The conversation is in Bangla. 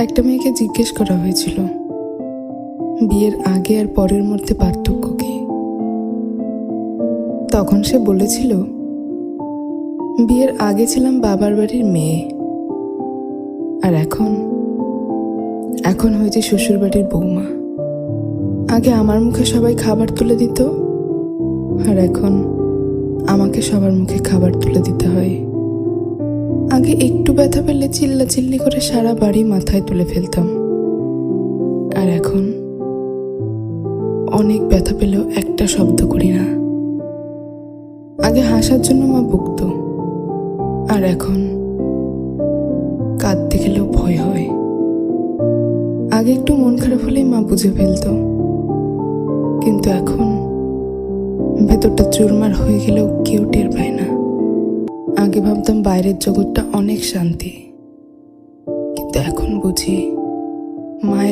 একটা মেয়েকে জিজ্ঞেস করা হয়েছিল বিয়ের আগে আর পরের মধ্যে পার্থক্য কি। তখন সে বলেছিল, বিয়ের আগে ছিলাম বাবার বাড়ির মেয়ে, আর এখন হয়েছে শ্বশুর বাড়ির বৌমা। আগে আমার মুখে সবাই খাবার তুলে দিত, আর এখন আমাকে সবার মুখে খাবার তুলে দিতে হয়। আগে একটু ব্যথা পেলে চিল্লাচিল্লি করে সারা বাড়ি মাথায় তুলে ফেলতাম, আর এখন অনেক ব্যথা পেলেও একটা শব্দ করি না। আগে হাসার জন্য মা বকতো, আর এখন কাঁদতে গেলেও ভয় হয়। আগে একটু মন খারাপ হলেই মা বুঝে ফেলতো, কিন্তু এখন ভেতরটা চুরমার হয়ে গেলেও কেউ টের পায় না। আগে ভাবতাম বাইরের জগৎটা অনেক শান্তি, কিন্তু এখন বুঝি মায়ের